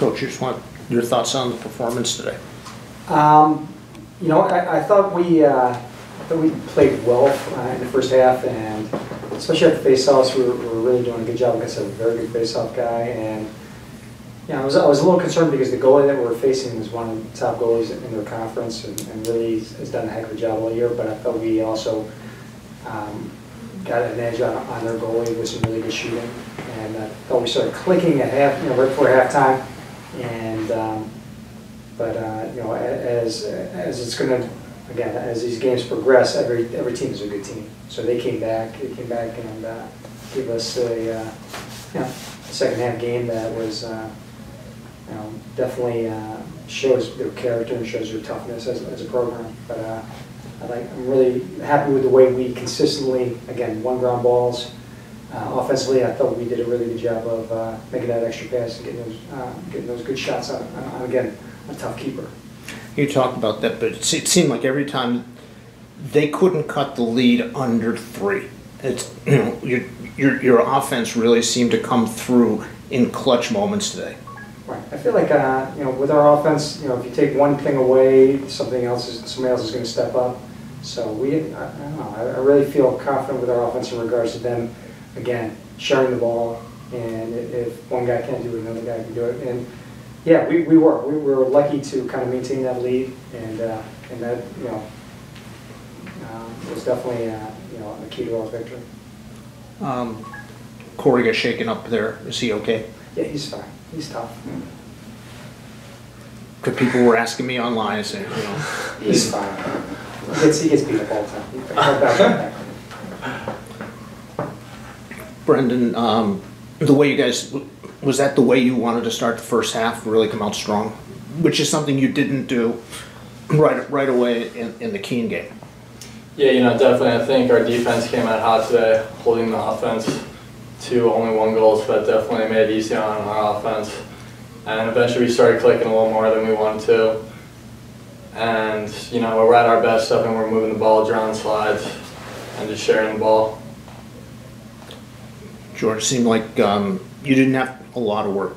Coach, you just want your thoughts on the performance today. You know, I thought we played well in the first half, and especially at the faceoffs, we were really doing a good job against a very good faceoff guy. And yeah, I was a little concerned because the goalie that we were facing was one of the top goalies in their conference, and really has done a heck of a job all year. But I thought we also got an edge on their goalie with some really good shooting, and I thought we started clicking at right before halftime. And you know, as it's going to, again, as these games progress, every team is a good team. So they came back and gave us a second half game that was definitely shows their character and shows their toughness as a program. But I'm really happy with the way we consistently, again, won ground balls. Offensively, I thought we did a really good job of making that extra pass and getting those good shots on again, a tough keeper. You talked about that, but it seemed like every time they couldn't cut the lead under 3. It's, you know, your offense really seemed to come through in clutch moments today. Right. I feel like you know, with our offense, you know, if you take one thing away, somebody else is going to step up. So I don't know. I really feel confident with our offense in regards to them, again, sharing the ball, and if one guy can't do it, another guy can do it. And yeah, we were lucky to kind of maintain that lead, and that, you know, was definitely you know, a key to our victory. Corey got shaken up there. Is he okay? Yeah, he's fine. He's tough. Because people were asking me online, saying, you know, he's fine. He gets beat up all the time. Brendan, the way you guys, was that the way you wanted to start the first half, really come out strong? Which is something you didn't do right away in the Keene game. Yeah, you know, definitely. I think our defense came out hot today, holding the offense to only 1 goal, so that definitely made it easy on our offense. And eventually we started clicking a little more than we wanted to. And, you know, we're at our best stuff, and we're moving the ball, drawing slides, and just sharing the ball. George, seemed like you didn't have a lot of work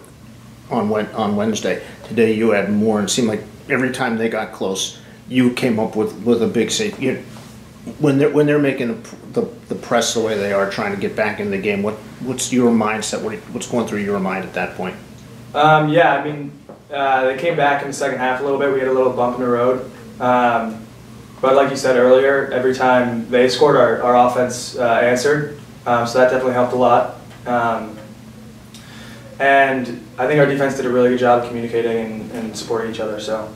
on Wednesday. Today you had more, and it seemed like every time they got close, you came up with a big save. When they're making the press the way they are, trying to get back in the game, what's your mindset? What's going through your mind at that point? Yeah, I mean, they came back in the second half a little bit. We had a little bump in the road. But like you said earlier, every time they scored, our offense answered. So that definitely helped a lot. And I think our defense did a really good job of communicating and supporting each other. So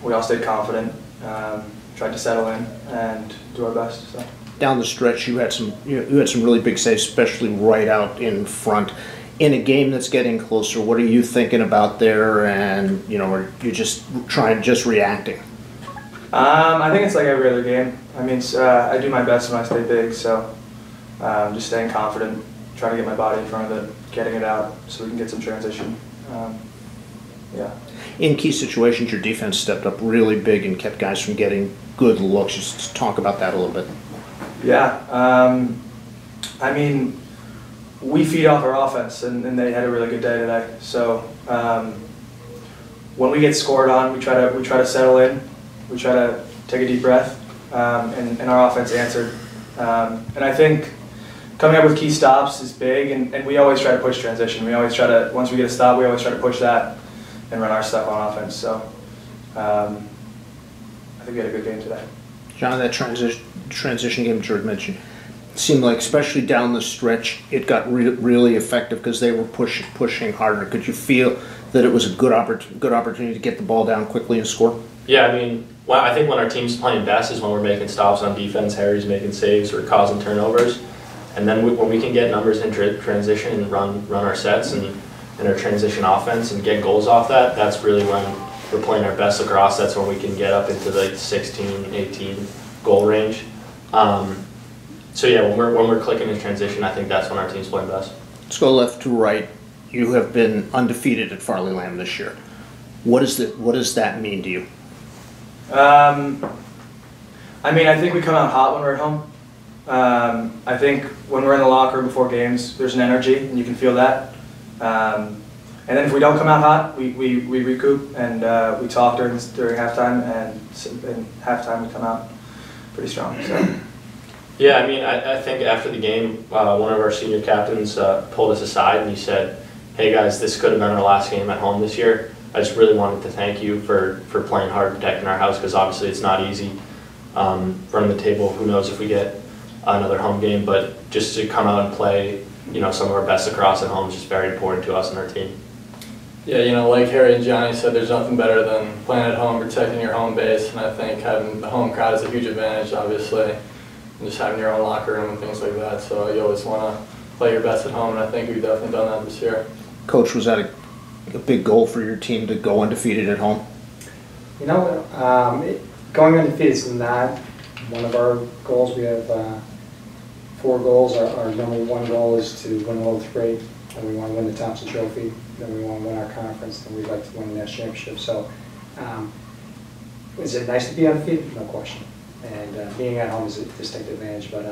we all stayed confident, tried to settle in and do our best. So. Down the stretch, you had some really big saves, especially right out in front. In a game that's getting closer, what are you thinking about there? And you know, are you just reacting? I think it's like every other game. I mean, I do my best when I stay big. So just staying confident, trying to get my body in front of it, getting it out so we can get some transition. Yeah. In key situations, your defense stepped up really big and kept guys from getting good looks. Just talk about that a little bit. Yeah. I mean, we feed off our offense, and they had a really good day today. So when we get scored on, we try to settle in. We try to take a deep breath, and our offense answered. And I think coming up with key stops is big, and we always try to push transition. We always try to, once we get a stop, we always try to push that and run our stuff on offense. So I think we had a good game today. John, that transition game George mentioned seemed like, especially down the stretch, it got really effective because they were pushing harder. Could you feel that it was a good opportunity to get the ball down quickly and score? Yeah, I mean, I think when our team's playing best is when we're making stops on defense, Harry's making saves or causing turnovers, and then when we can get numbers in transition and run our sets and our transition offense and get goals off that, that's really when we're playing our best lacrosse. That's when we can get up into the 16, 18 goal range. So yeah, when we're clicking in transition, I think that's when our team's playing best. Let's go left to right. You have been undefeated at Farley Lamb this year. What does that mean to you? I mean, I think we come out hot when we're at home. I think when we're in the locker room before games, there's an energy, and you can feel that. And then if we don't come out hot, we recoup and we talk during halftime, and in halftime we come out pretty strong. So. Yeah, I mean, I think after the game, one of our senior captains pulled us aside and he said, "Hey guys, this could have been our last game at home this year. I just really wanted to thank you for playing hard, protecting our house, because obviously it's not easy running the table. Who knows if we get another home game, but just to come out and play, some of our best lacrosse at home is just very important to us and our team." Yeah, like Harry and Johnny said, there's nothing better than playing at home, protecting your home base, and I think having the home crowd is a huge advantage, obviously, and just having your own locker room and things like that. So you always want to play your best at home, and I think we've definitely done that this year. Coach, was that a big goal for your team to go undefeated at home? Going undefeated is not one of our goals. We have 4 goals. Our number 1 goal is to win World 3, and we want to win the Thompson Trophy. Then we want to win our conference, and we'd like to win the national championship. So, is it nice to be undefeated? No question. And being at home is a distinct advantage. But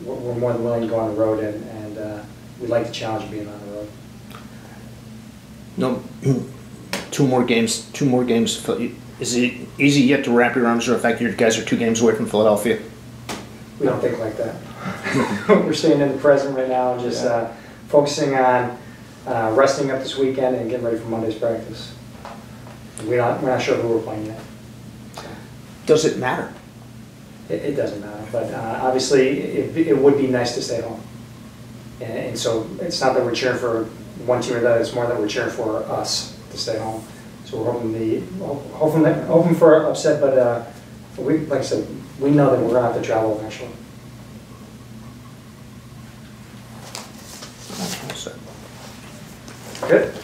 we're more than willing to go on the road, and we'd like the challenge of being on the road. No, 2 more games. Is it easy yet to wrap your arms around the fact that you guys are 2 games away from Philadelphia? We don't think like that. We're staying in the present right now, and just focusing on resting up this weekend and getting ready for Monday's practice. We're not sure who we're playing yet. So. Does it matter? It doesn't matter, but obviously it would be nice to stay home. And so it's not that we're cheering for one team or the other, it's more that we're cheering for us to stay home. So we're hoping for an upset, but like I said, we know that we're going to have to travel eventually. Good.